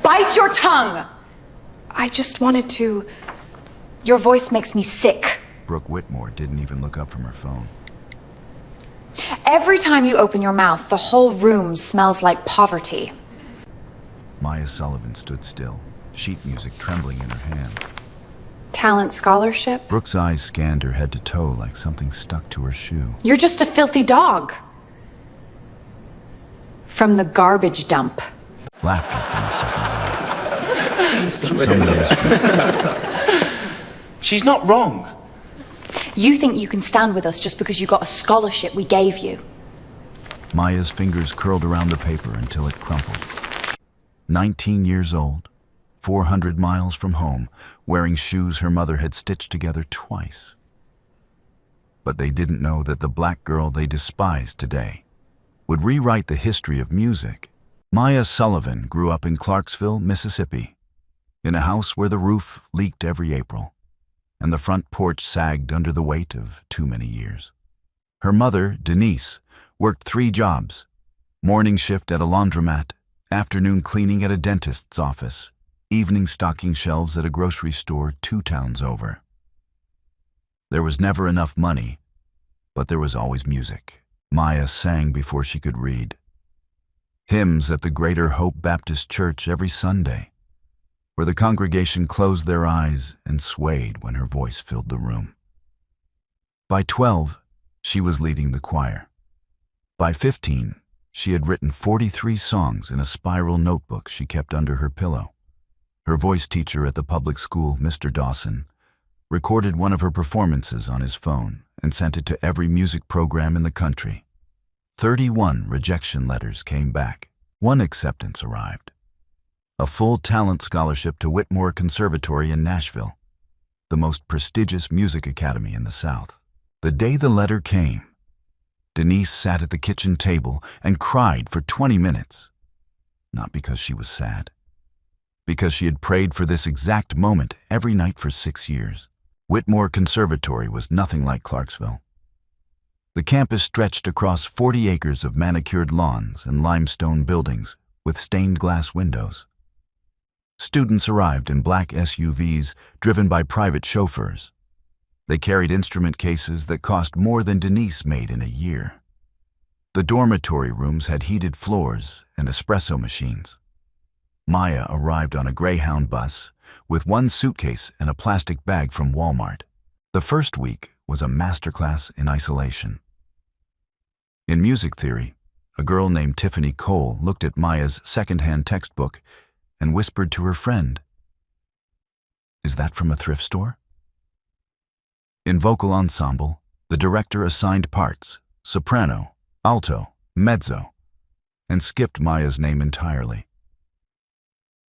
Bite your tongue! I just wanted to... Your voice makes me sick. Brooke Whitmore didn't even look up from her phone. Every time you open your mouth, the whole room smells like poverty. Maya Sullivan stood still, sheet music trembling in her hands. Talent scholarship? Brooke's eyes scanned her head to toe like something stuck to her shoe. You're just a filthy dog. From the garbage dump. Laughter from the second row. Someone whispered. She's not wrong. You think you can stand with us just because you got a scholarship we gave you. Maya's fingers curled around the paper until it crumpled. 19 years old, 400 miles from home, wearing shoes her mother had stitched together twice. But they didn't know that the black girl they despised today would rewrite the history of music. Maya Sullivan grew up in Clarksville, Mississippi, in a house where the roof leaked every April, and the front porch sagged under the weight of too many years. Her mother, Denise, worked 3 jobs: morning shift at a laundromat, afternoon cleaning at a dentist's office, evening stocking shelves at a grocery store 2 towns over. There was never enough money, but there was always music. Maya sang before she could read. Hymns at the Greater Hope Baptist Church every Sunday, where the congregation closed their eyes and swayed when her voice filled the room. By 12, she was leading the choir. By 15, she had written 43 songs in a spiral notebook she kept under her pillow. Her voice teacher at the public school, Mr. Dawson, recorded one of her performances on his phone and sent it to every music program in the country. 31 rejection letters came back. 1 acceptance arrived. A full talent scholarship to Whitmore Conservatory in Nashville, the most prestigious music academy in the South. The day the letter came, Denise sat at the kitchen table and cried for 20 minutes. Not because she was sad, because she had prayed for this exact moment every night for 6 years. Whitmore Conservatory was nothing like Clarksville. The campus stretched across 40 acres of manicured lawns and limestone buildings with stained glass windows. Students arrived in black SUVs driven by private chauffeurs. They carried instrument cases that cost more than Denise made in a year. The dormitory rooms had heated floors and espresso machines. Maya arrived on a Greyhound bus with 1 suitcase and a plastic bag from Walmart. The first week was a masterclass in isolation. In music theory, a girl named Tiffany Cole looked at Maya's second-hand textbook and whispered to her friend, "Is that from a thrift store?" In vocal ensemble, the director assigned parts: soprano, alto, mezzo, and skipped Maya's name entirely.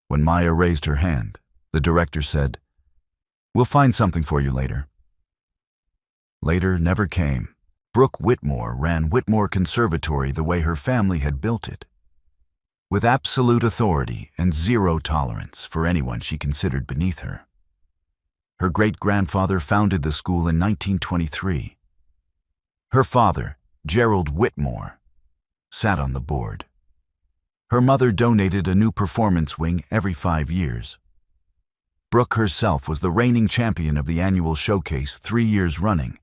When Maya raised her hand, the director said, "We'll find something for you later." Later never came. Brooke Whitmore ran Whitmore Conservatory the way her family had built it, with absolute authority and 0 tolerance for anyone she considered beneath her. Her great-grandfather founded the school in 1923. Her father, Gerald Whitmore, sat on the board. Her mother donated a new performance wing every 5 years. Brooke herself was the reigning champion of the annual showcase 3 years running,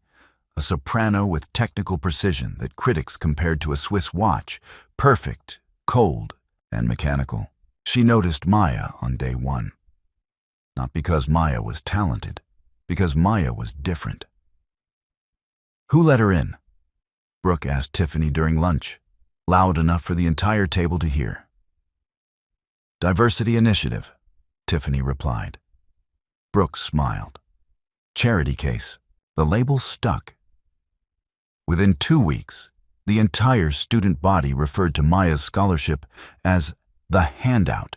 a soprano with technical precision that critics compared to a Swiss watch, perfect, cold, and mechanical. She noticed Maya on day 1. Not because Maya was talented, because Maya was different. "Who let her in?" Brooke asked Tiffany during lunch, loud enough for the entire table to hear. "Diversity Initiative," Tiffany replied. Brooke smiled. "Charity case." The label stuck. Within 2 weeks, the entire student body referred to Maya's scholarship as the handout.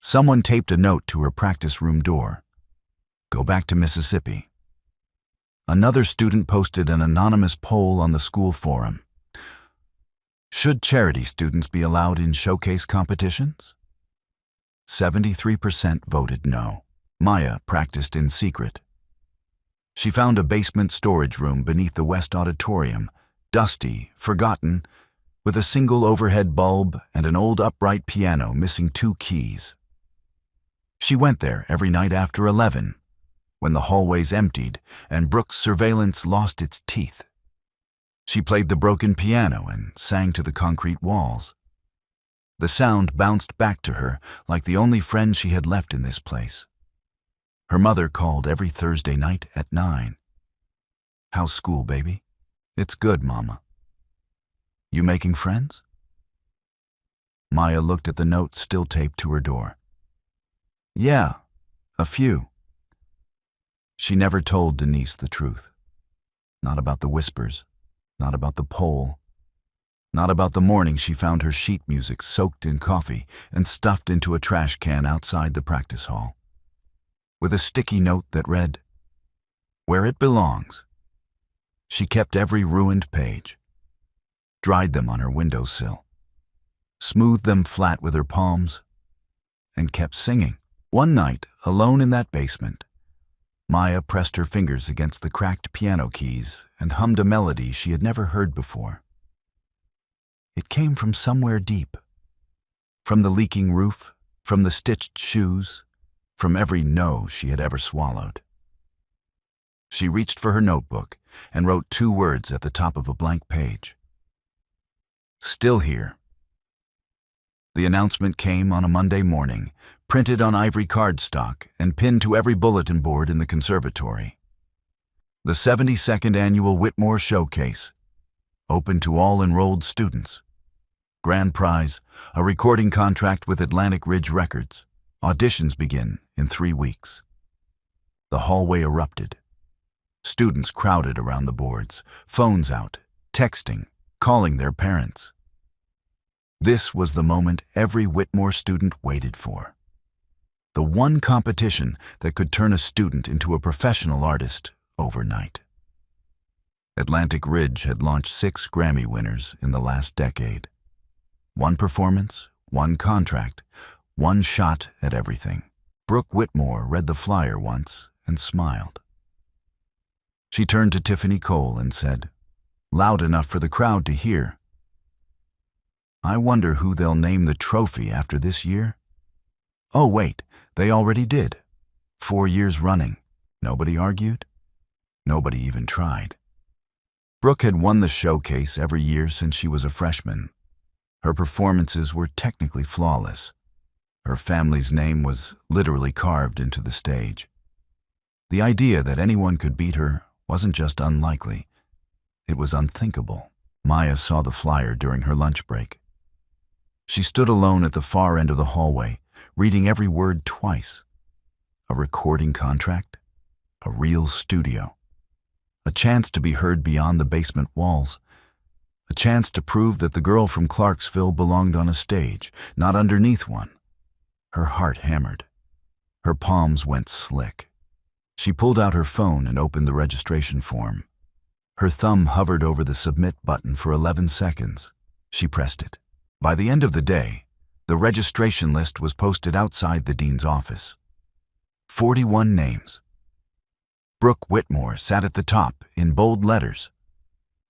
Someone taped a note to her practice room door: "Go back to Mississippi." Another student posted an anonymous poll on the school forum: "Should charity students be allowed in showcase competitions?" 73% voted no. Maya practiced in secret. She found a basement storage room beneath the West Auditorium, dusty, forgotten, with a single overhead bulb and an old upright piano missing 2 keys. She went there every night after 11, when the hallways emptied and Brooke's surveillance lost its teeth. She played the broken piano and sang to the concrete walls. The sound bounced back to her like the only friend she had left in this place. Her mother called every Thursday night at 9. "How's school, baby?" "It's good, Mama." "You making friends?" Maya looked at the note still taped to her door. "Yeah, a few." She never told Denise the truth. Not about the whispers, not about the pole, not about the morning she found her sheet music soaked in coffee and stuffed into a trash can outside the practice hall, with a sticky note that read, "Where it belongs." She kept every ruined page, dried them on her windowsill, smoothed them flat with her palms, and kept singing. One night, alone in that basement, Maya pressed her fingers against the cracked piano keys and hummed a melody she had never heard before. It came from somewhere deep, from the leaking roof, from the stitched shoes, from every no she had ever swallowed. She reached for her notebook and wrote 2 words at the top of a blank page. "Still here." The announcement came on a Monday morning, printed on ivory cardstock and pinned to every bulletin board in the conservatory. The 72nd Annual Whitmore Showcase, open to all enrolled students. Grand prize, a recording contract with Atlantic Ridge Records. Auditions begin in 3 weeks. The hallway erupted. Students crowded around the boards, phones out, texting, calling their parents. This was the moment every Whitmore student waited for. The one competition that could turn a student into a professional artist overnight. Atlantic Ridge had launched 6 Grammy winners in the last decade. 1 performance, 1 contract, 1 shot at everything. Brooke Whitmore read the flyer once and smiled. She turned to Tiffany Cole and said, loud enough for the crowd to hear, "I wonder who they'll name the trophy after this year?" Oh wait, they already did. 4 years running. Nobody argued. Nobody even tried. Brooke had won the showcase every year since she was a freshman. Her performances were technically flawless. Her family's name was literally carved into the stage. The idea that anyone could beat her wasn't just unlikely, it was unthinkable. Maya saw the flyer during her lunch break. She stood alone at the far end of the hallway, reading every word twice. A recording contract, a real studio, a chance to be heard beyond the basement walls, a chance to prove that the girl from Clarksville belonged on a stage, not underneath one. Her heart hammered. Her palms went slick. She pulled out her phone and opened the registration form. Her thumb hovered over the submit button for 11 seconds. She pressed it. By the end of the day, the registration list was posted outside the dean's office. 41 names. Brooke Whitmore sat at the top in bold letters.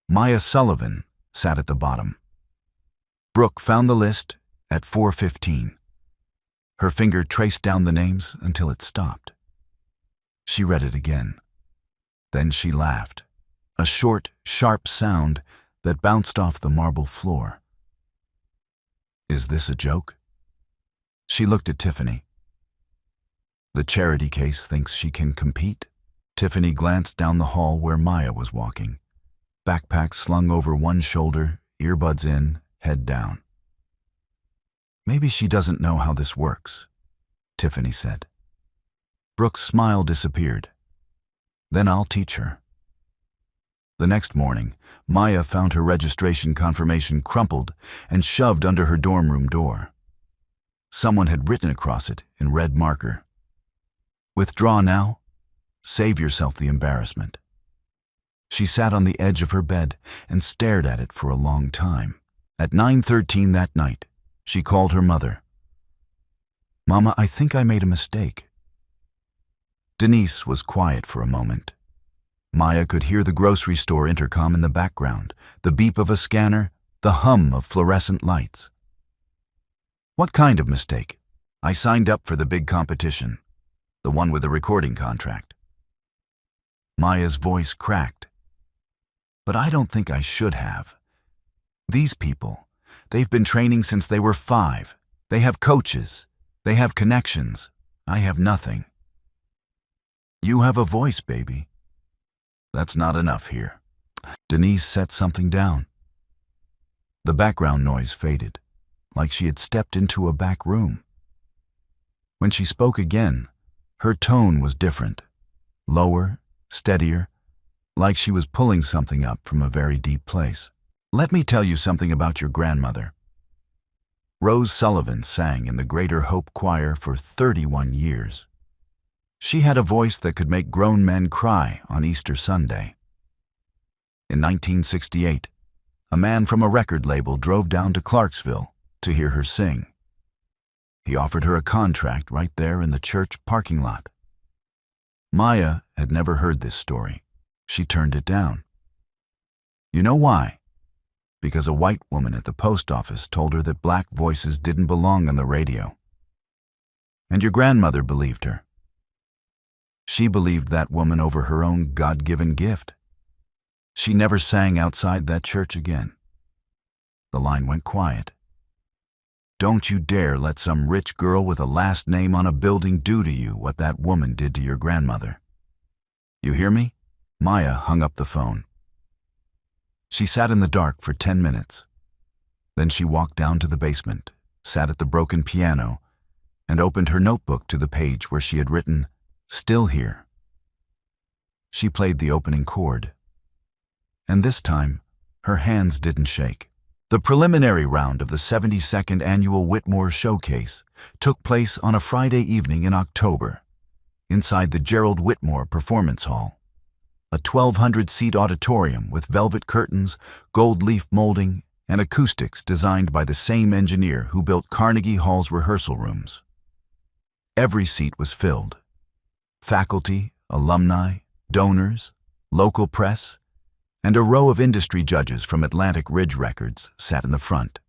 Maya Sullivan sat at the bottom. Brooke found the list at 4:15. Her finger traced down the names until it stopped. She read it again. Then she laughed, a short, sharp sound that bounced off the marble floor. Is this a joke? She looked at Tiffany. The charity case thinks she can compete? Tiffany glanced down the hall where Maya was walking, backpack slung over one shoulder, earbuds in, head down. Maybe she doesn't know how this works, Tiffany said. Brooke's smile disappeared. Then I'll teach her. The next morning, Maya found her registration confirmation crumpled and shoved under her dorm room door. Someone had written across it in red marker, "Withdraw now. Save yourself the embarrassment." She sat on the edge of her bed and stared at it for a long time. At 9:13 that night, she called her mother. "Mama, I think I made a mistake." Denise was quiet for a moment. Maya could hear the grocery store intercom in the background, the beep of a scanner, the hum of fluorescent lights. What kind of mistake? I signed up for the big competition, the one with the recording contract. Maya's voice cracked. But I don't think I should have. These people, they've been training since they were 5. They have coaches. They have connections. I have nothing. You have a voice, baby. That's not enough here. Denise set something down. The background noise faded, like she had stepped into a back room. When she spoke again, her tone was different, lower, steadier, like she was pulling something up from a very deep place. Let me tell you something about your grandmother. Rose Sullivan sang in the Greater Hope Choir for 31 years. She had a voice that could make grown men cry on Easter Sunday. In 1968, a man from a record label drove down to Clarksville to hear her sing. He offered her a contract right there in the church parking lot. Maya had never heard this story. She turned it down. You know why? Because a white woman at the post office told her that black voices didn't belong on the radio. And your grandmother believed her. She believed that woman over her own God-given gift. She never sang outside that church again. The line went quiet. Don't you dare let some rich girl with a last name on a building do to you what that woman did to your grandmother. You hear me? Maya hung up the phone. She sat in the dark for 10 minutes. Then she walked down to the basement, sat at the broken piano, and opened her notebook to the page where she had written, "Still here." She played the opening chord. And this time, her hands didn't shake. The preliminary round of the 72nd Annual Whitmore Showcase took place on a Friday evening in October, inside the Gerald Whitmore Performance Hall, a 1,200-seat auditorium with velvet curtains, gold leaf molding, and acoustics designed by the same engineer who built Carnegie Hall's rehearsal rooms. Every seat was filled. Faculty, alumni, donors, local press, and a row of industry judges from Atlantic Ridge Records sat in the front.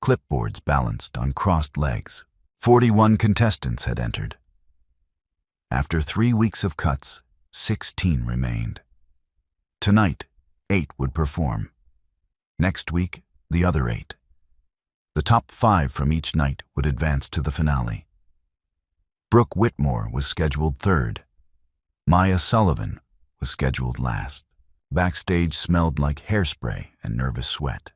Clipboards balanced on crossed legs. 41 contestants had entered. After 3 weeks of cuts, 16 remained. Tonight, 8 would perform. Next week, the other 8. The top 5 from each night would advance to the finale. Brooke Whitmore was scheduled 3rd. Maya Sullivan was scheduled last. Backstage smelled like hairspray and nervous sweat.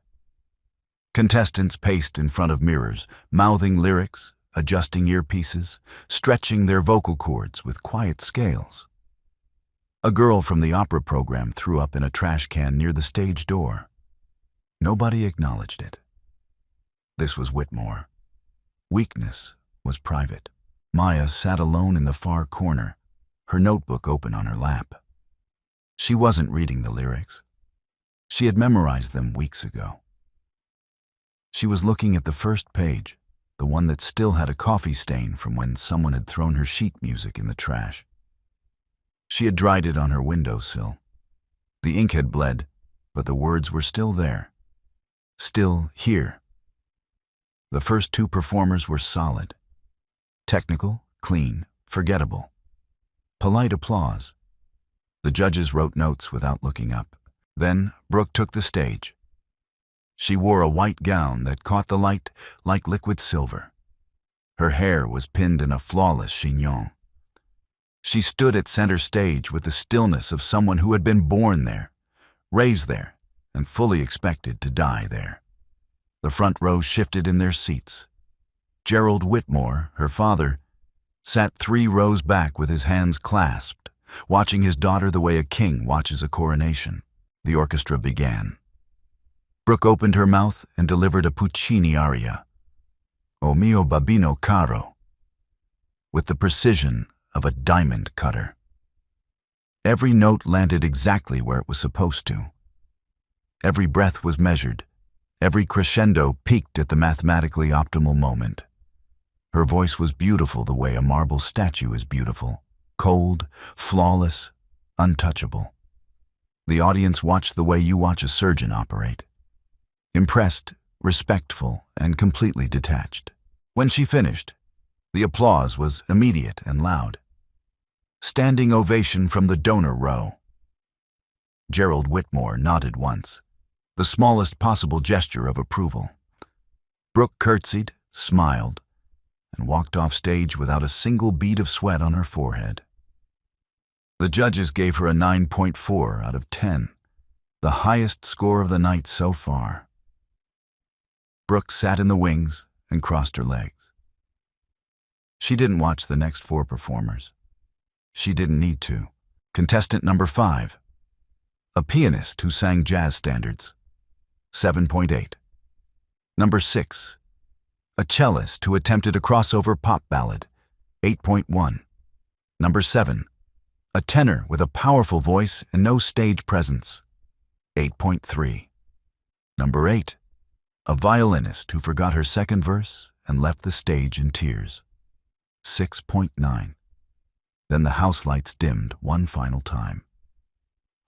Contestants paced in front of mirrors, mouthing lyrics, adjusting earpieces, stretching their vocal cords with quiet scales. A girl from the opera program threw up in a trash can near the stage door. Nobody acknowledged it. This was Whitmore. Weakness was private. Maya sat alone in the far corner, her notebook open on her lap. She wasn't reading the lyrics. She had memorized them weeks ago. She was looking at the first page, the one that still had a coffee stain from when someone had thrown her sheet music in the trash. She had dried it on her windowsill. The ink had bled, but the words were still there. Still here. The first 2 performers were solid. Technical, clean, forgettable. Polite applause. The judges wrote notes without looking up. Then Brooke took the stage. She wore a white gown that caught the light like liquid silver. Her hair was pinned in a flawless chignon. She stood at center stage with the stillness of someone who had been born there, raised there, and fully expected to die there. The front row shifted in their seats. Gerald Whitmore, her father, sat 3 rows back with his hands clasped, watching his daughter the way a king watches a coronation. The orchestra began. Brooke opened her mouth and delivered a Puccini aria, O mio babbino caro, with the precision of a diamond cutter. Every note landed exactly where it was supposed to. Every breath was measured. Every crescendo peaked at the mathematically optimal moment. Her voice was beautiful the way a marble statue is beautiful. Cold, flawless, untouchable. The audience watched the way you watch a surgeon operate. Impressed, respectful, and completely detached. When she finished, the applause was immediate and loud. Standing ovation from the donor row. Gerald Whitmore nodded once, the smallest possible gesture of approval. Brooke curtsied, smiled, and walked off stage without a single bead of sweat on her forehead. The judges gave her a 9.4 out of 10, the highest score of the night so far. Brooke sat in the wings and crossed her legs. She didn't watch the next 4 performers. She didn't need to. Contestant number 5, a pianist who sang jazz standards, 7.8. Number 6, a cellist who attempted a crossover pop ballad, 8.1. Number 7, a tenor with a powerful voice and no stage presence, 8.3. Number 8, a violinist who forgot her second verse and left the stage in tears, 6.9. Then the house lights dimmed one final time.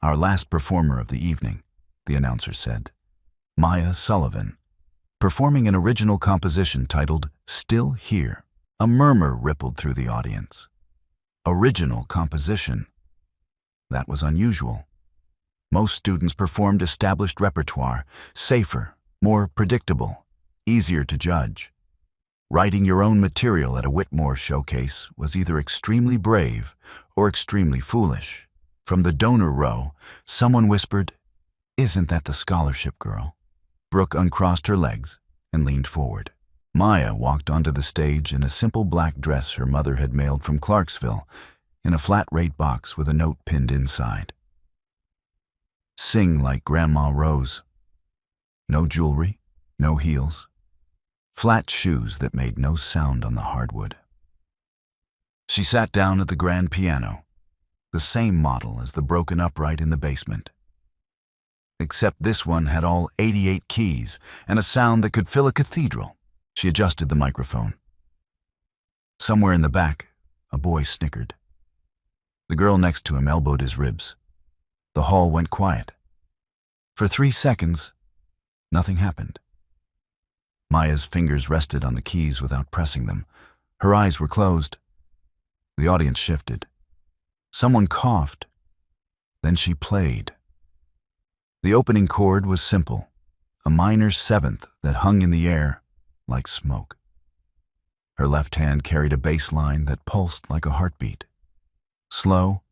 Our last performer of the evening, the announcer said, Maya Sullivan, performing an original composition titled Still Here. A murmur rippled through the audience. Original composition. That was unusual. Most students performed established repertoire, safer, more predictable, easier to judge. Writing your own material at a Whitmore showcase was either extremely brave or extremely foolish. From the donor row, someone whispered, "Isn't that the scholarship girl?" Brooke uncrossed her legs and leaned forward. Maya walked onto the stage in a simple black dress her mother had mailed from Clarksville, in a flat-rate box with a note pinned inside. Sing like Grandma Rose. No jewelry, no heels. Flat shoes that made no sound on the hardwood. She sat down at the grand piano, the same model as the broken upright in the basement. Except this one had all 88 keys and a sound that could fill a cathedral. She adjusted the microphone. Somewhere in the back, a boy snickered. The girl next to him elbowed his ribs. The hall went quiet. For 3 seconds, nothing happened. Maya's fingers rested on the keys without pressing them. Her eyes were closed. The audience shifted. Someone coughed. Then she played. The opening chord was simple, a minor seventh that hung in the air like smoke. Her left hand carried a bass line that pulsed like a heartbeat. Slow,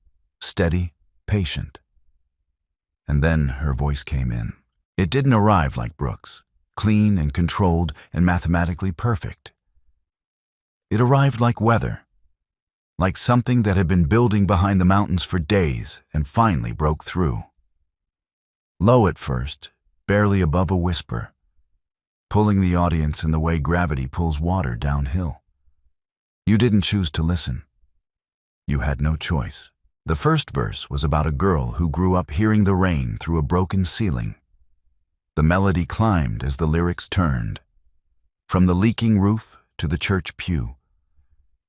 steady, patient. And then her voice came in. It didn't arrive like Brooke's, clean and controlled and mathematically perfect. It arrived like weather, like something that had been building behind the mountains for days and finally broke through. Low at first, barely above a whisper, pulling the audience in the way gravity pulls water downhill. You didn't choose to listen. You had no choice. The first verse was about a girl who grew up hearing the rain through a broken ceiling. The melody climbed as the lyrics turned. From the leaking roof to the church pew.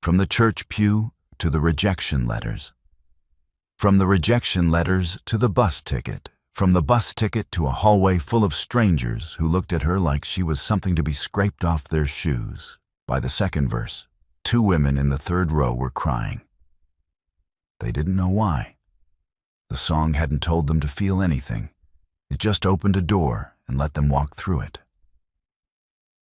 From the church pew to the rejection letters. From the rejection letters to the bus ticket. From the bus ticket to a hallway full of strangers who looked at her like she was something to be scraped off their shoes. By the second verse, 2 women in the third row were crying. They didn't know why. The song hadn't told them to feel anything. It just opened a door and let them walk through it.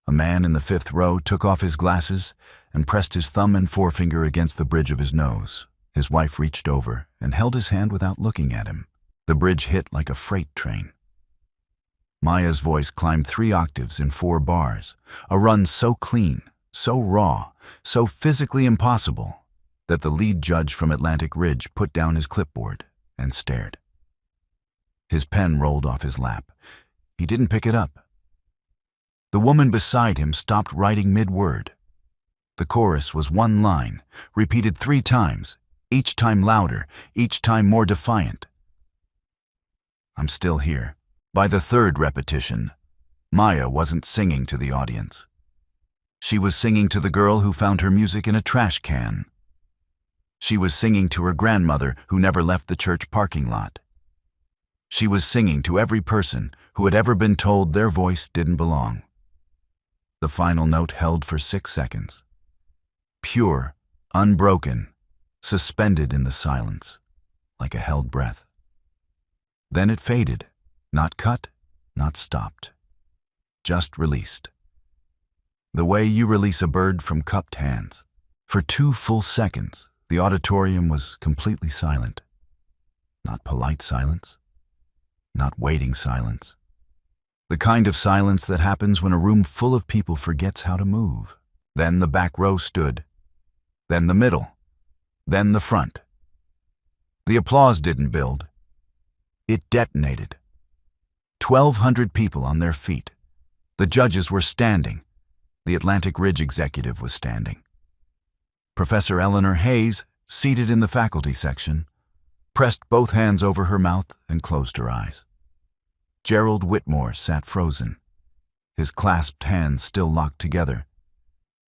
A man in the 5th row took off his glasses and pressed his thumb and forefinger against the bridge of his nose. His wife reached over and held his hand without looking at him. The bridge hit like a freight train. Maya's voice climbed 3 octaves in 4 bars, a run so clean, so raw, so physically impossible that the lead judge from Atlantic Ridge put down his clipboard and stared. His pen rolled off his lap. He didn't pick it up. The woman beside him stopped writing mid-word. The chorus was 1 line, repeated 3 times, each time louder, each time more defiant. I'm still here. By the 3rd repetition, Maya wasn't singing to the audience. She was singing to the girl who found her music in a trash can. She was singing to her grandmother who never left the church parking lot. She was singing to every person who had ever been told their voice didn't belong. The final note held for 6 seconds. Pure, unbroken, suspended in the silence, like a held breath. Then it faded, not cut, not stopped, just released. The way you release a bird from cupped hands. For 2 full seconds, the auditorium was completely silent. Not polite silence, not waiting silence. The kind of silence that happens when a room full of people forgets how to move. Then the back row stood, then the middle, then the front. The applause didn't build. It detonated. 1,200 people on their feet. The judges were standing. The Atlantic Ridge executive was standing. Professor Eleanor Hayes, seated in the faculty section, pressed both hands over her mouth and closed her eyes. Gerald Whitmore sat frozen, his clasped hands still locked together,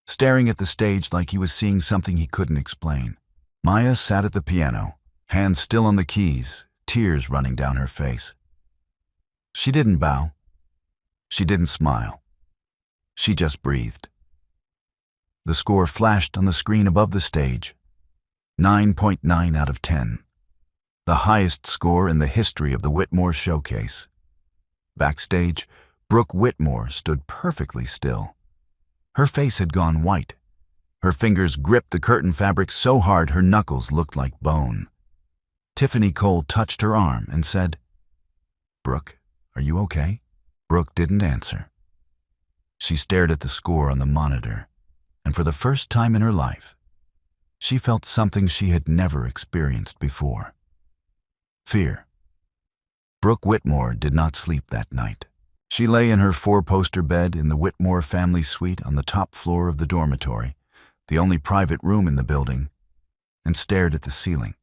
staring at the stage like he was seeing something he couldn't explain. Maya sat at the piano, hands still on the keys, tears running down her face. She didn't bow. She didn't smile. She just breathed. The score flashed on the screen above the stage. 9.9 out of 10. The highest score in the history of the Whitmore Showcase. Backstage, Brooke Whitmore stood perfectly still. Her face had gone white. Her fingers gripped the curtain fabric so hard her knuckles looked like bone. Tiffany Cole touched her arm and said, "Brooke, are you okay?" Brooke didn't answer. She stared at the score on the monitor, and for the first time in her life, she felt something she had never experienced before. Fear. Brooke Whitmore did not sleep that night. She lay in her 4-poster bed in the Whitmore family suite on the top floor of the dormitory, the only private room in the building, and stared at the ceiling.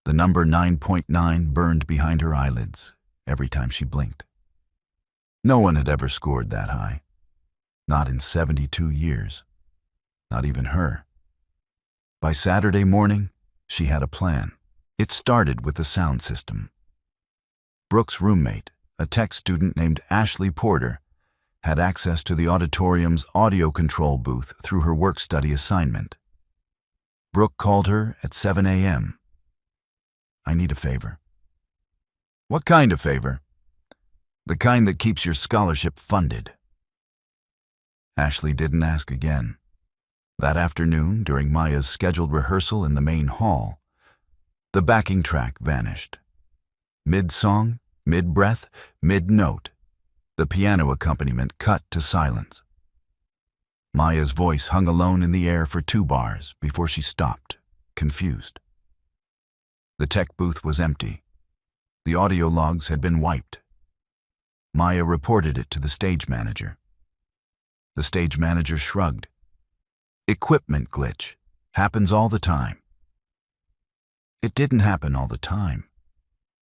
The number 9.9 burned behind her eyelids every time she blinked. No one had ever scored that high. Not in 72 years. Not even her. By Saturday morning, she had a plan. It started with the sound system. Brooke's roommate, a tech student named Ashley Porter, had access to the auditorium's audio control booth through her work-study assignment. Brooke called her at 7 a.m. "I need a favor." "What kind of favor?" "The kind that keeps your scholarship funded." Ashley didn't ask again. That afternoon, during Maya's scheduled rehearsal in the main hall, the backing track vanished. Mid-song, mid-breath, mid-note, the piano accompaniment cut to silence. Maya's voice hung alone in the air for 2 bars before she stopped, confused. The tech booth was empty. The audio logs had been wiped. Maya reported it to the stage manager. The stage manager shrugged. "Equipment glitch. Happens all the time." It didn't happen all the time.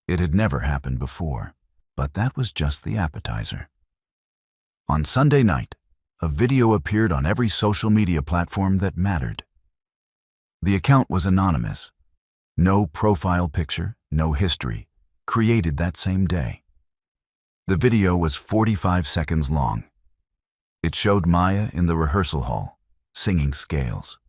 It had never happened before, but that was just the appetizer. On Sunday night, a video appeared on every social media platform that mattered. The account was anonymous. No profile picture, no history, created that same day. The video was 45 seconds long. It showed Maya in the rehearsal hall, singing scales.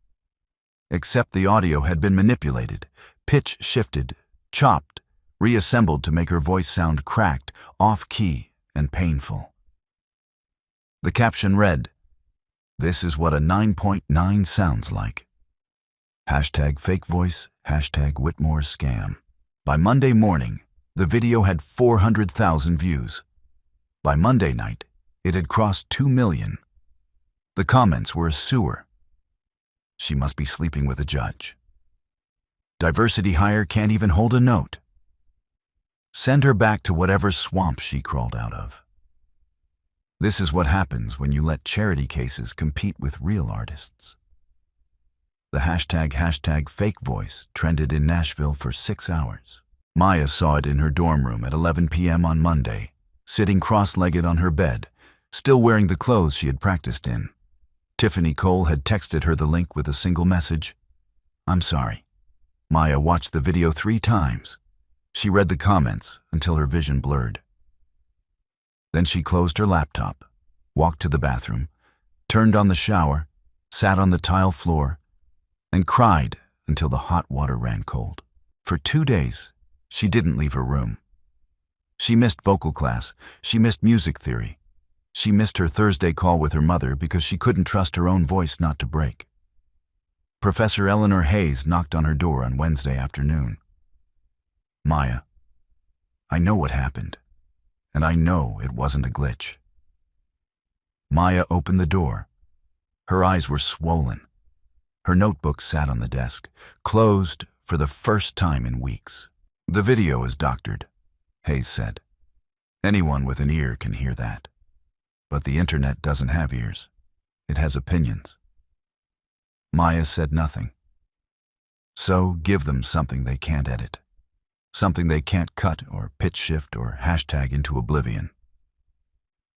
Except the audio had been manipulated, pitch shifted, chopped, reassembled to make her voice sound cracked, off-key, and painful. The caption read, "This is what a 9.9 sounds like. Hashtag fake voice, hashtag Whitmore scam." By Monday morning, the video had 400,000 views. By Monday night, it had crossed 2 million. The comments were a sewer. She must be sleeping with a judge. Diversity hire can't even hold a note. Send her back to whatever swamp she crawled out of. This is what happens when you let charity cases compete with real artists. The hashtag fake voice trended in Nashville for 6 hours. Maya saw it in her dorm room at 11 p.m. on Monday, sitting cross-legged on her bed, still wearing the clothes she had practiced in. Tiffany Cole had texted her the link with a single message, "I'm sorry." Maya watched the video 3 times. She read the comments until her vision blurred. Then she closed her laptop, walked to the bathroom, turned on the shower, sat on the tile floor, and cried until the hot water ran cold. For 2 days, she didn't leave her room. She missed vocal class, she missed music theory. She missed her Thursday call with her mother because she couldn't trust her own voice not to break. Professor Eleanor Hayes knocked on her door on Wednesday afternoon. "Maya, I know what happened, and I know it wasn't a glitch." Maya opened the door. Her eyes were swollen. Her notebook sat on the desk, closed for the first time in weeks. "The video is doctored," Hayes said. "Anyone with an ear can hear that. But the internet doesn't have ears. It has opinions." Maya said nothing. "So give them something they can't edit. Something they can't cut or pitch shift or hashtag into oblivion."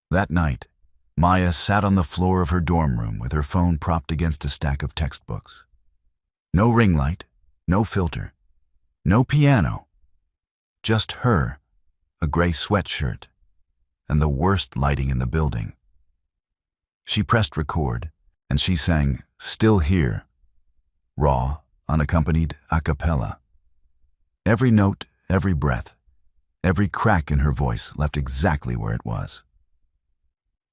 That night, Maya sat on the floor of her dorm room with her phone propped against a stack of textbooks. No ring light, no filter, no piano. Just her, a gray sweatshirt, and the worst lighting in the building. She pressed record, and she sang "Still Here," raw, unaccompanied a cappella. Every note, every breath, every crack in her voice left exactly where it was.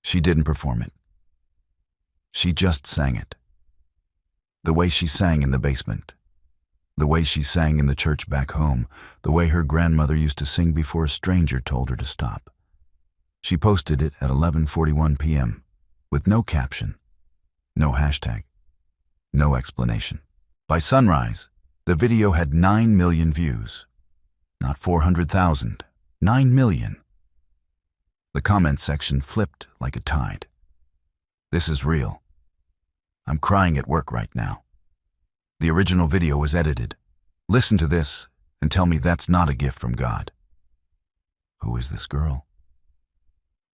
She didn't perform it. She just sang it. The way she sang in the basement. The way she sang in the church back home. The way her grandmother used to sing before a stranger told her to stop. She posted it at 11:41 p.m. with no caption, no hashtag, no explanation. By sunrise, the video had 9 million views. Not 400,000, 9 million. The comment section flipped like a tide. "This is real. I'm crying at work right now. The original video was edited. Listen to this and tell me that's not a gift from God." Who is this girl?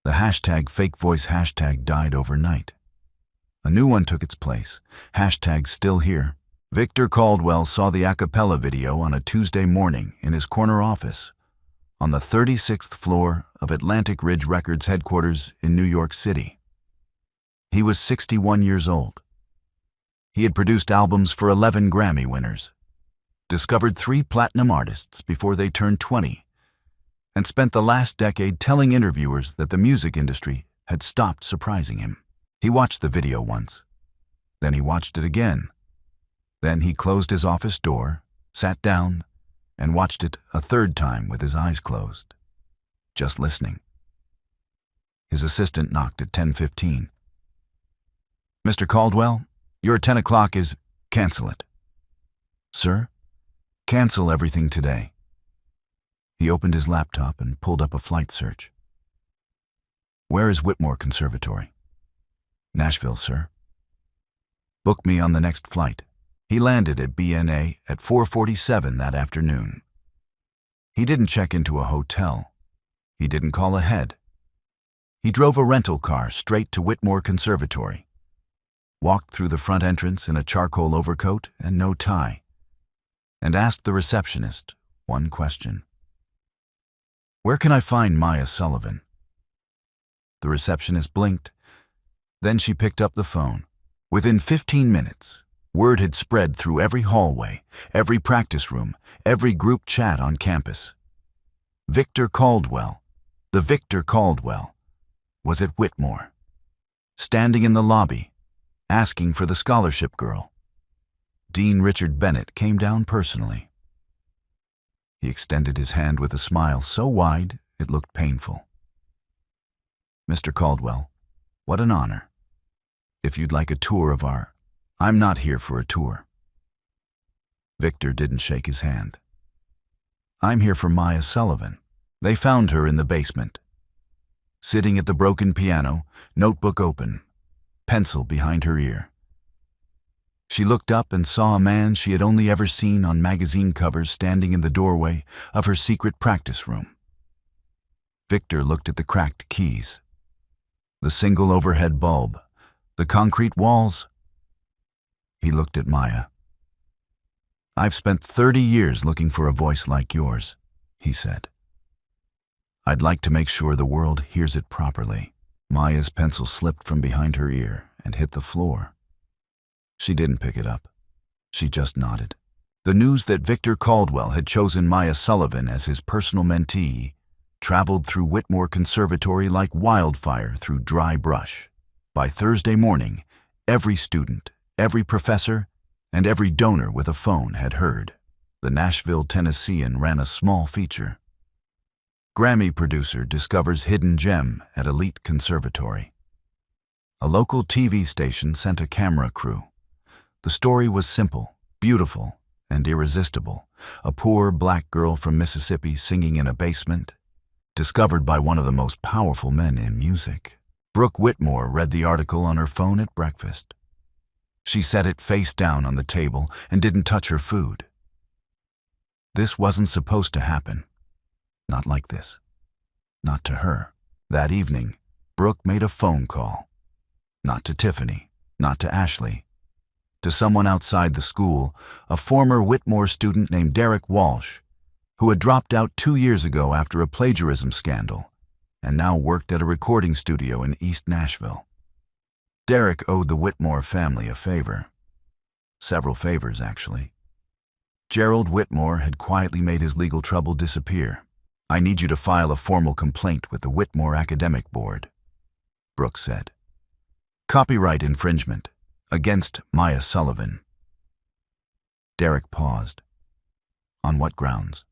The hashtag fake voice hashtag died overnight. A new one took its place. Hashtag still here. Victor Caldwell saw the a cappella video on a Tuesday morning in his corner office on the 36th floor of Atlantic Ridge Records headquarters in New York City. He was 61 years old. He had produced albums for 11 Grammy winners, discovered 3 platinum artists before they turned 20, and spent the last decade telling interviewers that the music industry had stopped surprising him. He watched the video once. Then he watched it again. Then he closed his office door, sat down, and watched it a third time with his eyes closed, just listening. His assistant knocked at 10:15. "Mr. Caldwell, your 10 o'clock is..." "Cancel it." "Sir?" "Cancel everything today." He opened his laptop and pulled up a flight search. "Where is Whitmore Conservatory?" "Nashville, sir." "Book me on the next flight." He landed at BNA at 4:47 that afternoon. He didn't check into a hotel. He didn't call ahead. He drove a rental car straight to Whitmore Conservatory, walked through the front entrance in a charcoal overcoat and no tie, and asked the receptionist one question. "Where can I find Maya Sullivan?" The receptionist blinked. Then she picked up the phone. Within 15 minutes, word had spread through every hallway, every practice room, every group chat on campus. Victor Caldwell, the Victor Caldwell, was at Whitmore, standing in the lobby, asking for the scholarship girl. Dean Richard Bennett came down personally. He extended his hand with a smile so wide it looked painful. "Mr. Caldwell, what an honor. If you'd like a tour of our..." "I'm not here for a tour." Victor didn't shake his hand. "I'm here for Maya Sullivan. They found her in the basement, sitting at the broken piano, notebook open, pencil behind her ear. She looked up and saw a man she had only ever seen on magazine covers standing in the doorway of her secret practice room. Victor looked at the cracked keys, the single overhead bulb, the concrete walls. He looked at Maya. "I've spent 30 years looking for a voice like yours," he said. "I'd like to make sure the world hears it properly." Maya's pencil slipped from behind her ear and hit the floor. She didn't pick it up. She just nodded. The news that Victor Caldwell had chosen Maya Sullivan as his personal mentee traveled through Whitmore Conservatory like wildfire through dry brush. By Thursday morning, every student, every professor, and every donor with a phone had heard. The Nashville Tennessean ran a small feature. Grammy producer discovers hidden gem at elite conservatory. A local TV station sent a camera crew. The story was simple, beautiful, and irresistible. A poor black girl from Mississippi singing in a basement, discovered by one of the most powerful men in music. Brooke Whitmore read the article on her phone at breakfast. She set it face down on the table and didn't touch her food. This wasn't supposed to happen. Not like this. Not to her. That evening, Brooke made a phone call. Not to Tiffany, not to Ashley. To someone outside the school, a former Whitmore student named Derek Walsh, who had dropped out 2 years ago after a plagiarism scandal, and now worked at a recording studio in East Nashville. Derek owed the Whitmore family a favor. Several favors, actually. Gerald Whitmore had quietly made his legal trouble disappear. "I need you to file a formal complaint with the Whitmore Academic Board," Brooke said. "Copyright infringement against Maya Sullivan." Derek paused. "On what grounds?"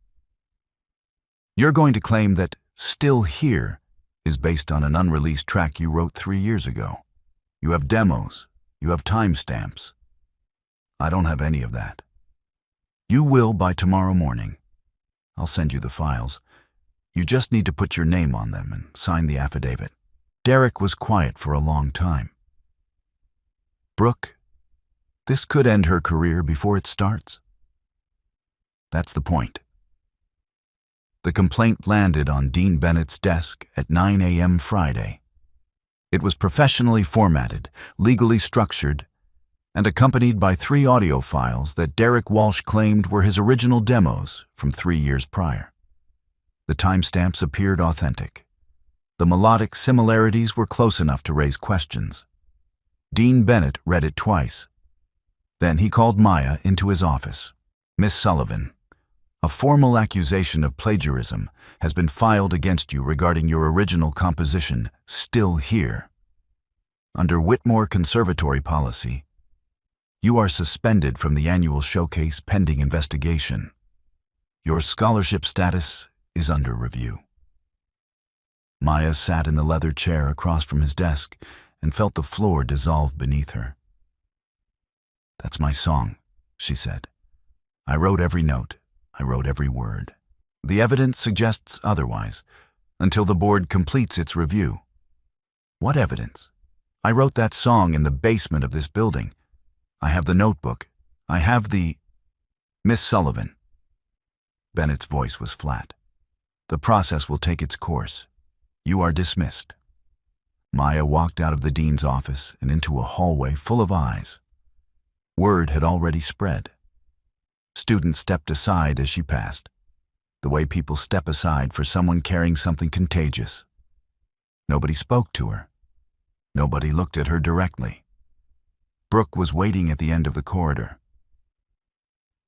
"You're going to claim that Still Here is based on an unreleased track you wrote 3 years ago. You have demos. You have timestamps. I don't have any of that. You will by tomorrow morning. I'll send you the files. You just need to put your name on them and sign the affidavit." Derek was quiet for a long time. "Brooke, this could end her career before it starts." "That's the point." The complaint landed on Dean Bennett's desk at 9 a.m. Friday. It was professionally formatted, legally structured, and accompanied by 3 audio files that Derek Walsh claimed were his original demos from 3 years prior. The timestamps appeared authentic. The melodic similarities were close enough to raise questions. Dean Bennett read it twice. Then he called Maya into his office. "Miss Sullivan, a formal accusation of plagiarism has been filed against you regarding your original composition, Still Here. Under Whitmore Conservatory policy, you are suspended from the annual showcase pending investigation. Your scholarship status is under review." Maya sat in the leather chair across from his desk and felt the floor dissolve beneath her. "That's my song," she said. "I wrote every note. I wrote every word. The evidence suggests otherwise, until the board completes its review." "What evidence?" "I wrote that song in the basement of this building. I have the notebook. I have the—" "Miss Sullivan." Bennett's voice was flat. "The process will take its course. You are dismissed." Maya walked out of the dean's office and into a hallway full of eyes. Word had already spread. Students stepped aside as she passed, the way people step aside for someone carrying something contagious. Nobody spoke to her. Nobody looked at her directly. Brooke was waiting at the end of the corridor.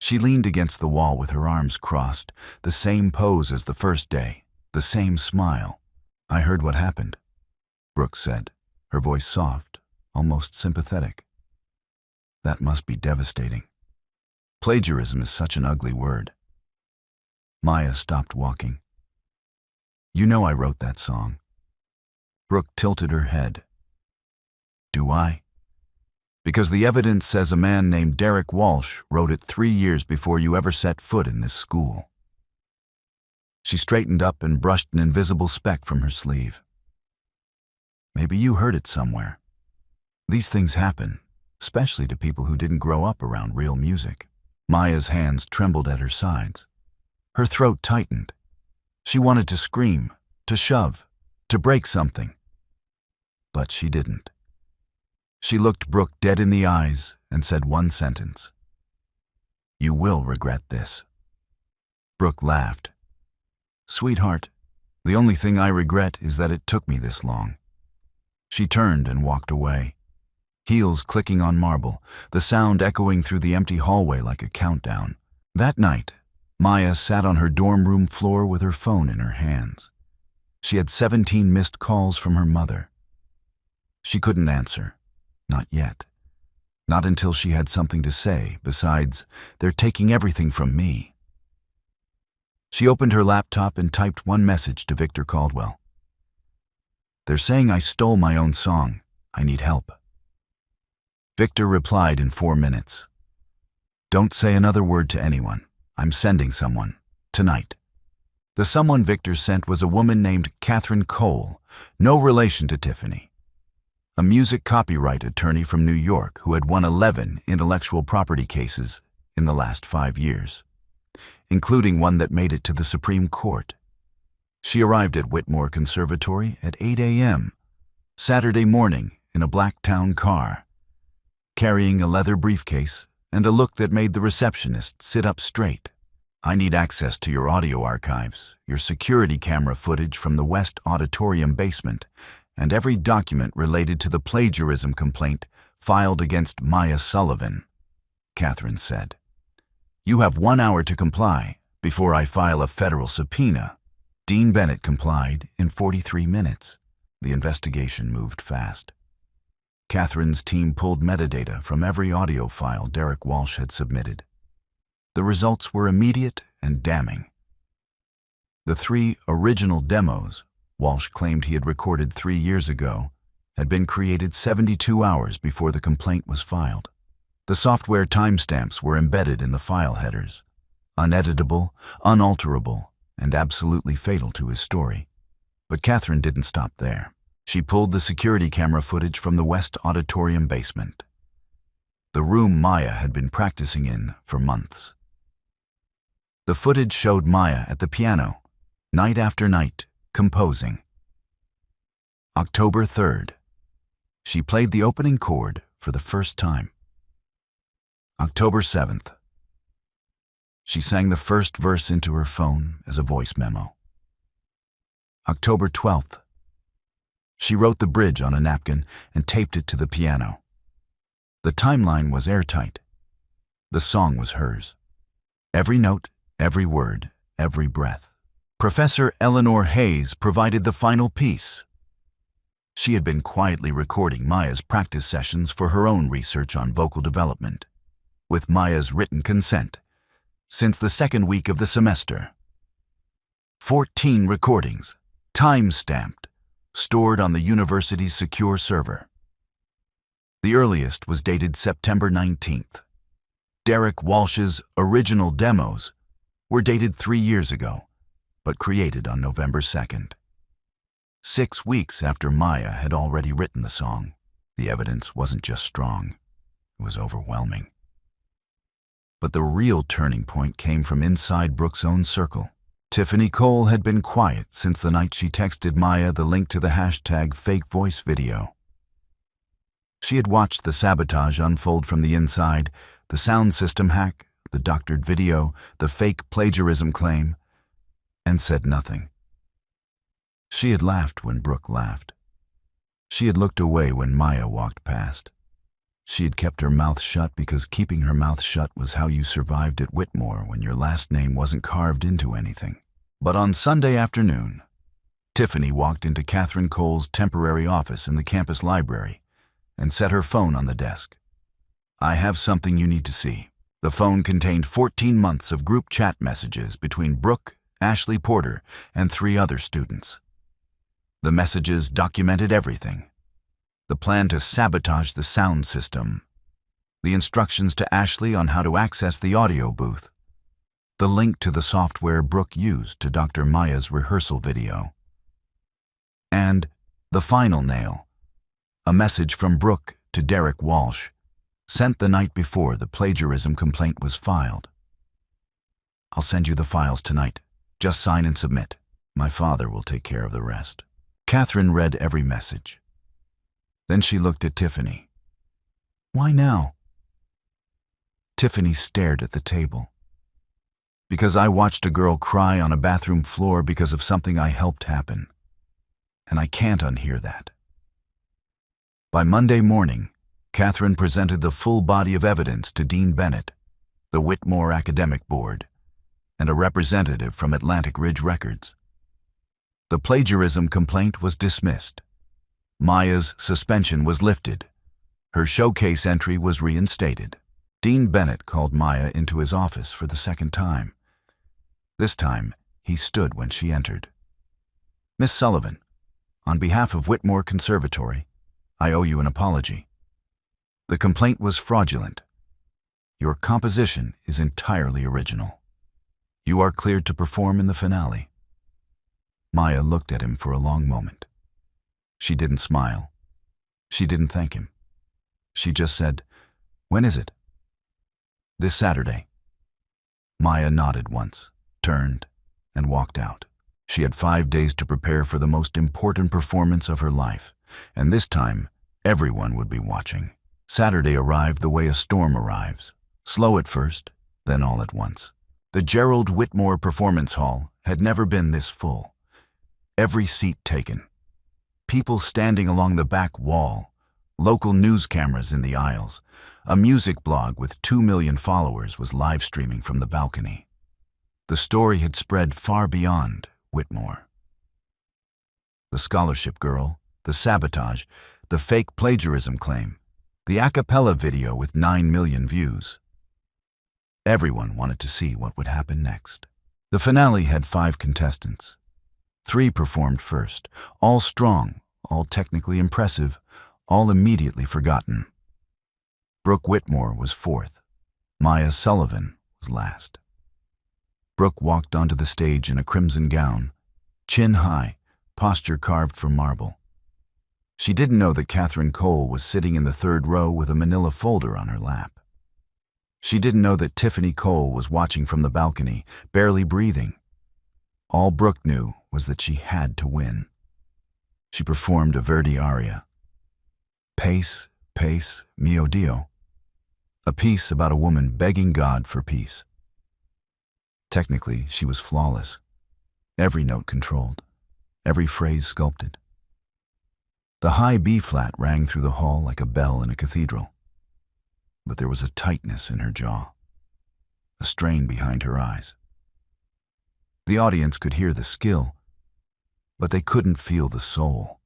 She leaned against the wall with her arms crossed, the same pose as the first day, the same smile. "I heard what happened," Brooke said, her voice soft, almost sympathetic. "That must be devastating. Plagiarism is such an ugly word." Maya stopped walking. "You know I wrote that song." Brooke tilted her head. "Do I?" "Because the evidence says a man named Derek Walsh wrote it 3 years before you ever set foot in this school." She straightened up and brushed an invisible speck from her sleeve. "Maybe you heard it somewhere. These things happen, especially to people who didn't grow up around real music." Maya's hands trembled at her sides. Her throat tightened. She wanted to scream, to shove, to break something. But she didn't. She looked Brooke dead in the eyes and said one sentence. "You will regret this." Brooke laughed. Sweetheart, the only thing I regret is that it took me this long. She turned and walked away, heels clicking on marble, the sound echoing through the empty hallway like a countdown. That night, Maya sat on her dorm room floor with her phone in her hands. She had 17 missed calls from her mother. She couldn't answer, not yet. Not until she had something to say, besides, "They're taking everything from me." She opened her laptop and typed one message to Victor Caldwell. "They're saying I stole my own song. I need help." Victor replied in 4 minutes. "Don't say another word to anyone. I'm sending someone. Tonight." The someone Victor sent was a woman named Catherine Cole, no relation to Tiffany. A music copyright attorney from New York who had won 11 intellectual property cases in the last 5 years, including one that made it to the Supreme Court. She arrived at Whitmore Conservatory at 8 a.m. Saturday morning in a black town car, carrying a leather briefcase and a look that made the receptionist sit up straight. "I need access to your audio archives, your security camera footage from the West Auditorium basement, and every document related to the plagiarism complaint filed against Maya Sullivan," Catherine said. "You have 1 hour to comply before I file a federal subpoena." Dean Bennett complied in 43 minutes. The investigation moved fast. Catherine's team pulled metadata from every audio file Derek Walsh had submitted. The results were immediate and damning. The 3 original demos Walsh claimed he had recorded 3 years ago had been created 72 hours before the complaint was filed. The software timestamps were embedded in the file headers, uneditable, unalterable, and absolutely fatal to his story. But Catherine didn't stop there. She pulled the security camera footage from the West Auditorium basement, the room Maya had been practicing in for months. The footage showed Maya at the piano, night after night, composing. October 3rd, she played the opening chord for the first time. October 7th, she sang the first verse into her phone as a voice memo. October 12th, she wrote the bridge on a napkin and taped it to the piano. The timeline was airtight. The song was hers. Every note, every word, every breath. Professor Eleanor Hayes provided the final piece. She had been quietly recording Maya's practice sessions for her own research on vocal development, with Maya's written consent, since the second week of the semester. 14 recordings, time-stamped, stored on the university's secure server. The earliest was dated September 19th. Derek Walsh's original demos were dated 3 years ago, but created on November 2nd. 6 weeks after Maya had already written the song. The evidence wasn't just strong, it was overwhelming. But the real turning point came from inside Brooke's own circle. Tiffany Cole had been quiet since the night she texted Maya the link to the hashtag fake voice video. She had watched the sabotage unfold from the inside, the sound system hack, the doctored video, the fake plagiarism claim, and said nothing. She had laughed when Brooke laughed. She had looked away when Maya walked past. She had kept her mouth shut because keeping her mouth shut was how you survived at Whitmore when your last name wasn't carved into anything. But on Sunday afternoon, Tiffany walked into Catherine Cole's temporary office in the campus library and set her phone on the desk. "I have something you need to see." The phone contained 14 months of group chat messages between Brooke, Ashley Porter, and 3 other students. The messages documented everything: the plan to sabotage the sound system, the instructions to Ashley on how to access the audio booth, the link to the software Brooke used to Dr. Maya's rehearsal video, and the final nail, a message from Brooke to Derek Walsh, sent the night before the plagiarism complaint was filed. "I'll send you the files tonight. Just sign and submit. My father will take care of the rest." Catherine read every message. Then she looked at Tiffany. "Why now?" Tiffany stared at the table. Because I watched a girl cry on a bathroom floor because of something I helped happen. And I can't unhear that. By Monday morning, Catherine presented the full body of evidence to Dean Bennett, the Whitmore Academic Board, and a representative from Atlantic Ridge Records. The plagiarism complaint was dismissed. Maya's suspension was lifted. Her showcase entry was reinstated. Dean Bennett called Maya into his office for the second time. This time, he stood when she entered. "Miss Sullivan, on behalf of Whitmore Conservatory, I owe you an apology. The complaint was fraudulent. Your composition is entirely original. You are cleared to perform in the finale." Maya looked at him for a long moment. She didn't smile. She didn't thank him. She just said, "When is it?" "This Saturday." Maya nodded once, turned, and walked out. She had 5 days to prepare for the most important performance of her life, and this time, everyone would be watching. Saturday arrived the way a storm arrives, slow at first, then all at once. The Gerald Whitmore Performance Hall had never been this full. Every seat taken. People standing along the back wall, local news cameras in the aisles. A music blog with 2 million followers was live streaming from the balcony. The story had spread far beyond Whitmore. The scholarship girl, the sabotage, the fake plagiarism claim, the a cappella video with 9 million views. Everyone wanted to see what would happen next. The finale had 5 contestants. 3 performed first, all strong, all technically impressive, all immediately forgotten. Brooke Whitmore was 4th. Maya Sullivan was last. Brooke walked onto the stage in a crimson gown, chin high, posture carved from marble. She didn't know that Catherine Cole was sitting in the 3rd row with a manila folder on her lap. She didn't know that Tiffany Cole was watching from the balcony, barely breathing. All Brooke knew was that she had to win. She performed a Verdi aria. Pace, pace, mio Dio. A piece about a woman begging God for peace. Technically, she was flawless. Every note controlled, every phrase sculpted. The high B-flat rang through the hall like a bell in a cathedral. But there was a tightness in her jaw, a strain behind her eyes. The audience could hear the skill, but they couldn't feel the soul.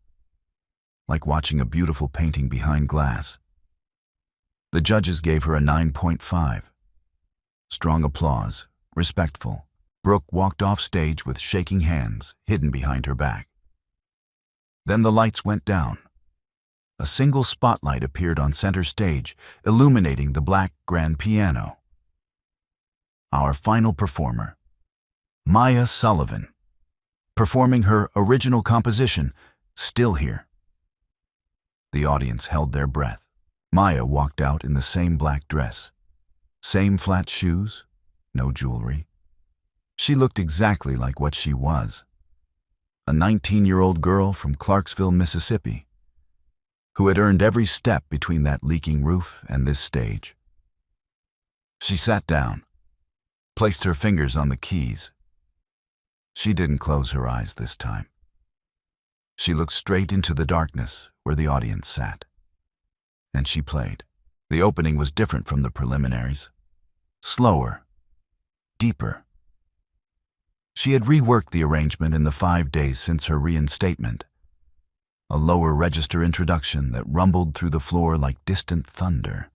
Like watching a beautiful painting behind glass. The judges gave her a 9.5. Strong applause, respectful. Brooke walked off stage with shaking hands hidden behind her back. Then the lights went down. A single spotlight appeared on center stage, illuminating the black grand piano. Our final performer, Maya Sullivan, performing her original composition, Still Here. The audience held their breath. Maya walked out in the same black dress, same flat shoes, no jewelry. She looked exactly like what she was, a 19-year-old girl from Clarksville, Mississippi, who had earned every step between that leaking roof and this stage. She sat down, placed her fingers on the keys. She didn't close her eyes this time. She looked straight into the darkness where the audience sat. And she played. The opening was different from the preliminaries. Slower, deeper. She had reworked the arrangement in the 5 days since her reinstatement. A lower register introduction that rumbled through the floor like distant thunder.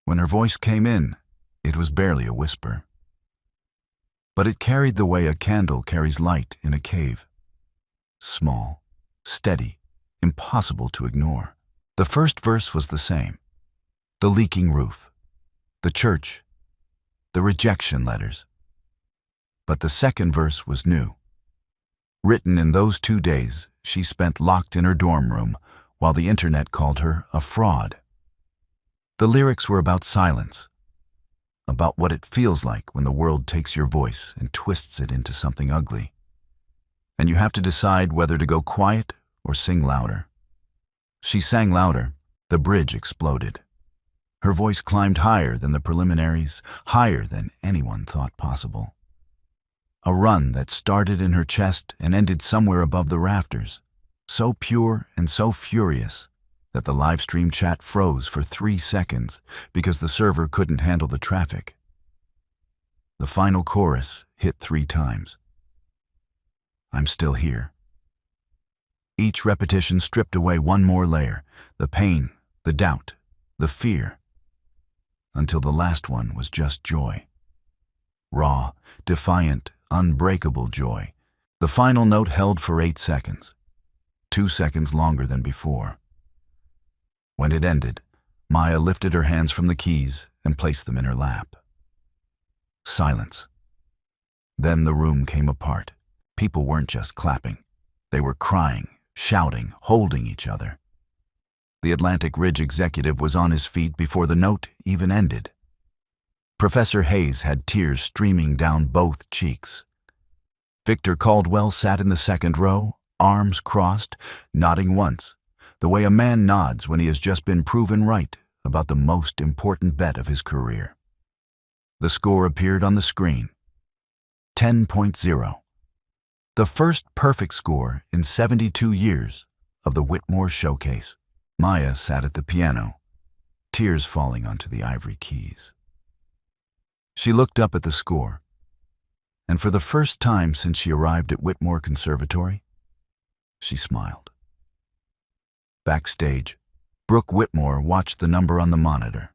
When her voice came in, it was barely a whisper. But it carried the way a candle carries light in a cave. Small, steady, impossible to ignore. The first verse was the same. The leaking roof, the church, the rejection letters. But the second verse was new. Written in those 2 days she spent locked in her dorm room while the internet called her a fraud. The lyrics were about silence, about what it feels like when the world takes your voice and twists it into something ugly. And you have to decide whether to go quiet or sing louder. She sang louder. The bridge exploded. Her voice climbed higher than the preliminaries, higher than anyone thought possible. A run that started in her chest and ended somewhere above the rafters, so pure and so furious that the live stream chat froze for 3 seconds because the server couldn't handle the traffic. The final chorus hit 3 times. I'm still here. Each repetition stripped away one more layer, the pain, the doubt, the fear, until the last one was just joy. Raw, defiant, unbreakable joy. The final note held for 8 seconds, 2 seconds longer than before. When it ended, Maya lifted her hands from the keys and placed them in her lap. Silence. Then the room came apart. People weren't just clapping. They were crying, shouting, holding each other. The Atlantic Ridge executive was on his feet before the note even ended. Professor Hayes had tears streaming down both cheeks. Victor Caldwell sat in the second row, arms crossed, nodding once, the way a man nods when he has just been proven right about the most important bet of his career. The score appeared on the screen. 10.0. The first perfect score in 72 years of the Whitmore Showcase. Maya sat at the piano, tears falling onto the ivory keys. She looked up at the score, and for the first time since she arrived at Whitmore Conservatory, she smiled. Backstage, Brooke Whitmore watched the number on the monitor.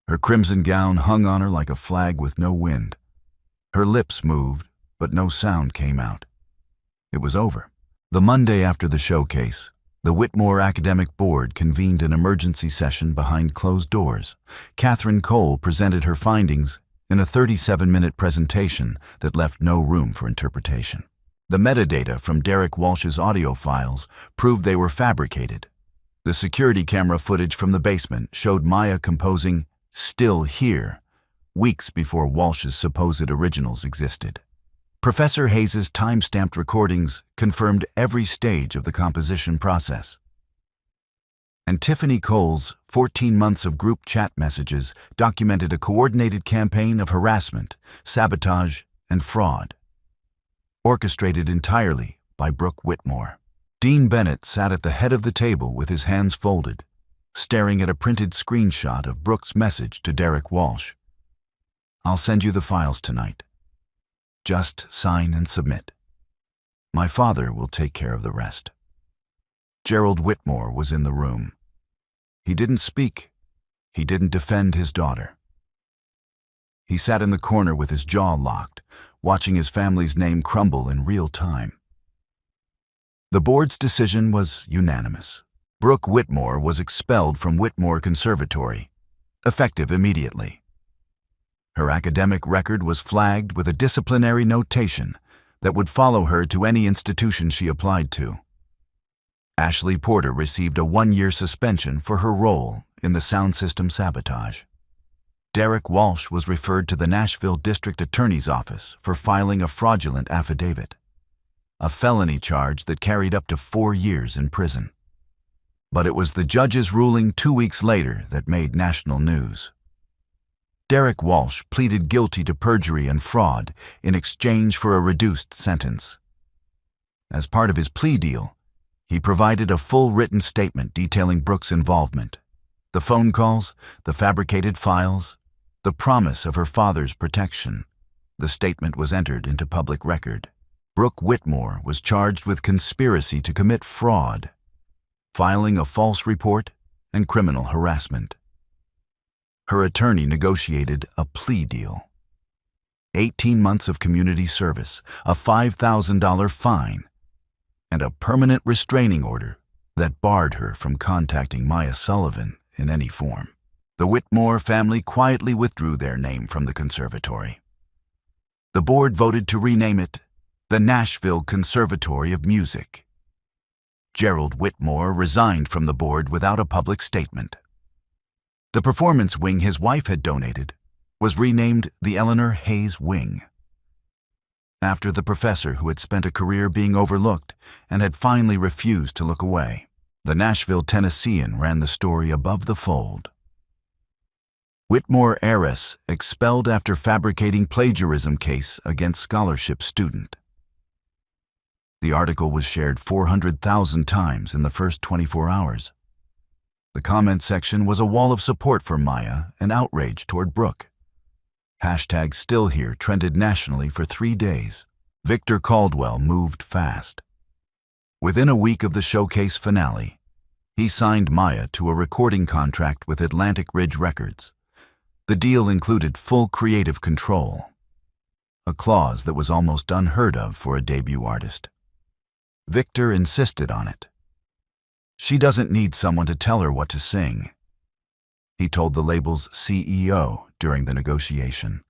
Her crimson gown hung on her like a flag with no wind. Her lips moved, but no sound came out. It was over. The Monday after the showcase, the Whitmore Academic Board convened an emergency session behind closed doors. Catherine Cole presented her findings in a 37-minute presentation that left no room for interpretation. The metadata from Derek Walsh's audio files proved they were fabricated. The security camera footage from the basement showed Maya composing "Still Here" weeks before Walsh's supposed originals existed. Professor Hayes's time-stamped recordings confirmed every stage of the composition process. And Tiffany Cole's 14 months of group chat messages documented a coordinated campaign of harassment, sabotage, and fraud, orchestrated entirely by Brooke Whitmore. Dean Bennett sat at the head of the table with his hands folded, staring at a printed screenshot of Brooke's message to Derek Walsh. "I'll send you the files tonight. Just sign and submit. My father will take care of the rest." Gerald Whitmore was in the room. He didn't speak. He didn't defend his daughter. He sat in the corner with his jaw locked, watching his family's name crumble in real time. The board's decision was unanimous. Brooke Whitmore was expelled from Whitmore Conservatory, effective immediately. Her academic record was flagged with a disciplinary notation that would follow her to any institution she applied to. Ashley Porter received a 1-year suspension for her role in the sound system sabotage. Derek Walsh was referred to the Nashville District Attorney's Office for filing a fraudulent affidavit, a felony charge that carried up to 4 years in prison. But it was the judge's ruling 2 weeks later that made national news. Derek Walsh pleaded guilty to perjury and fraud in exchange for a reduced sentence. As part of his plea deal, he provided a full written statement detailing Brooke's involvement, the phone calls, the fabricated files, the promise of her father's protection. The statement was entered into public record. Brooke Whitmore was charged with conspiracy to commit fraud, filing a false report, and criminal harassment. Her attorney negotiated a plea deal: 18 months of community service, a $5,000 fine, and a permanent restraining order that barred her from contacting Maya Sullivan in any form. The Whitmore family quietly withdrew their name from the conservatory. The board voted to rename it the Nashville Conservatory of Music. Gerald Whitmore resigned from the board without a public statement. The performance wing his wife had donated was renamed the Eleanor Hayes Wing, after the professor who had spent a career being overlooked and had finally refused to look away. The Nashville Tennessean ran the story above the fold. Whitmore heiress expelled after fabricating plagiarism case against scholarship student. The article was shared 400,000 times in the first 24 hours. The comment section was a wall of support for Maya and outrage toward Brooke. Hashtag Still Here trended nationally for 3 days. Victor Caldwell moved fast. Within a week of the showcase finale, he signed Maya to a recording contract with Atlantic Ridge Records. The deal included full creative control, a clause that was almost unheard of for a debut artist. Victor insisted on it. She doesn't need someone to tell her what to sing, he told the label's CEO during the negotiation.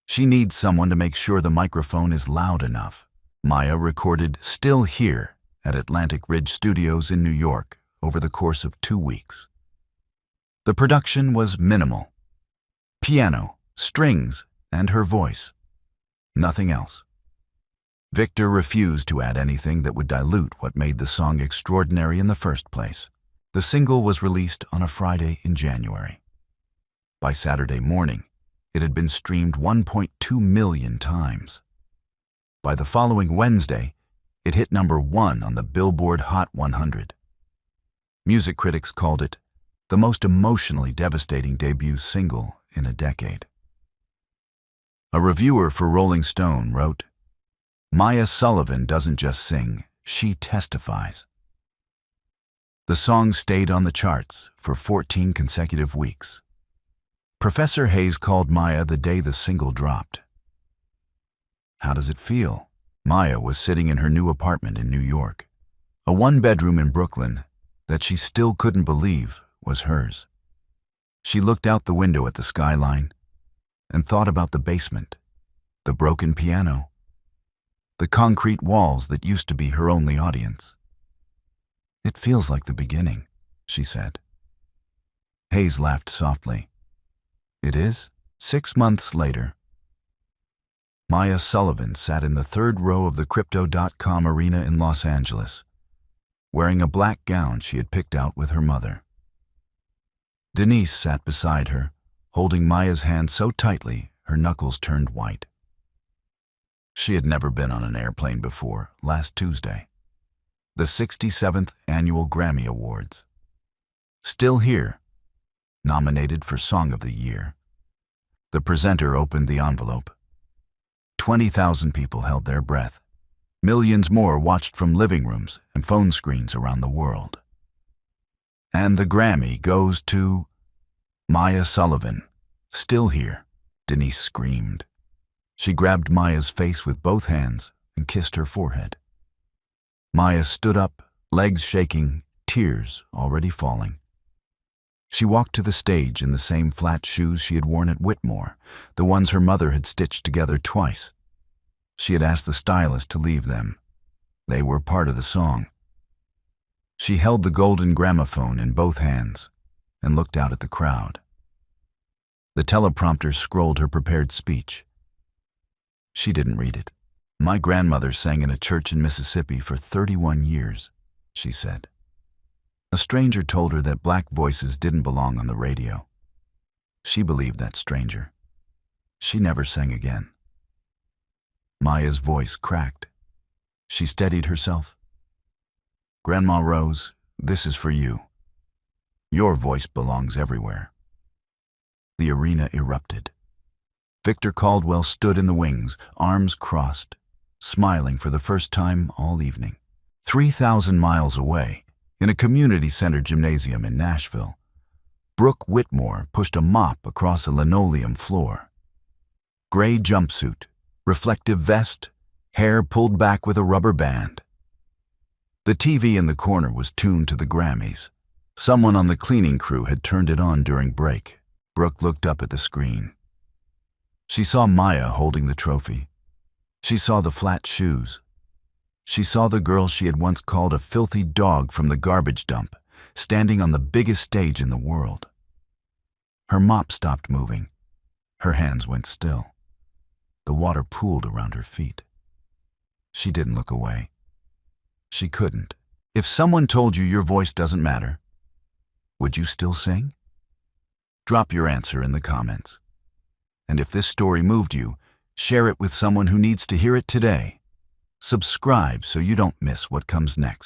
She needs someone to make sure the microphone is loud enough. Maya recorded Still Here at Atlantic Ridge Studios in New York over the course of 2 weeks. The production was minimal. Piano, strings, and her voice. Nothing else. Victor refused to add anything that would dilute what made the song extraordinary in the first place. The single was released on a Friday in January. By Saturday morning, it had been streamed 1.2 million times. By the following Wednesday, it hit #1 on the Billboard Hot 100. Music critics called it the most emotionally devastating debut single in a decade. A reviewer for Rolling Stone wrote, "Maya Sullivan doesn't just sing, she testifies." The song stayed on the charts for 14 consecutive weeks. Professor Hayes called Maya the day the single dropped. How does it feel? Maya was sitting in her new apartment in New York, a 1-bedroom in Brooklyn that she still couldn't believe was hers. She looked out the window at the skyline and thought about the basement, the broken piano, the concrete walls that used to be her only audience. "It feels like the beginning," she said. Hayes laughed softly. "It is?" 6 months later, Maya Sullivan sat in the 3rd row of the Crypto.com arena in Los Angeles, wearing a black gown she had picked out with her mother. Denise sat beside her, holding Maya's hand so tightly her knuckles turned white. She had never been on an airplane before last Tuesday. The 67th Annual Grammy Awards. Still Here, nominated for Song of the Year. The presenter opened the envelope. 20,000 people held their breath. Millions more watched from living rooms and phone screens around the world. And the Grammy goes to Maya Sullivan. "Still Here," Denise screamed. She grabbed Maya's face with both hands and kissed her forehead. Maya stood up, legs shaking, tears already falling. She walked to the stage in the same flat shoes she had worn at Whitmore, the ones her mother had stitched together twice. She had asked the stylist to leave them. They were part of the song. She held the golden gramophone in both hands and looked out at the crowd. The teleprompter scrolled her prepared speech. She didn't read it. "My grandmother sang in a church in Mississippi for 31 years, she said. A stranger told her that black voices didn't belong on the radio. She believed that stranger. She never sang again." Maya's voice cracked. She steadied herself. "Grandma Rose, this is for you. Your voice belongs everywhere." The arena erupted. Victor Caldwell stood in the wings, arms crossed, smiling for the first time all evening. 3,000 miles away, in a community center gymnasium in Nashville, Brooke Whitmore pushed a mop across a linoleum floor. Gray jumpsuit, reflective vest, hair pulled back with a rubber band. The TV in the corner was tuned to the Grammys. Someone on the cleaning crew had turned it on during break. Brooke looked up at the screen. She saw Maya holding the trophy. She saw the flat shoes. She saw the girl she had once called a filthy dog from the garbage dump, standing on the biggest stage in the world. Her mop stopped moving. Her hands went still. The water pooled around her feet. She didn't look away. She couldn't. If someone told you your voice doesn't matter, would you still sing? Drop your answer in the comments. And if this story moved you, share it with someone who needs to hear it today. Subscribe so you don't miss what comes next.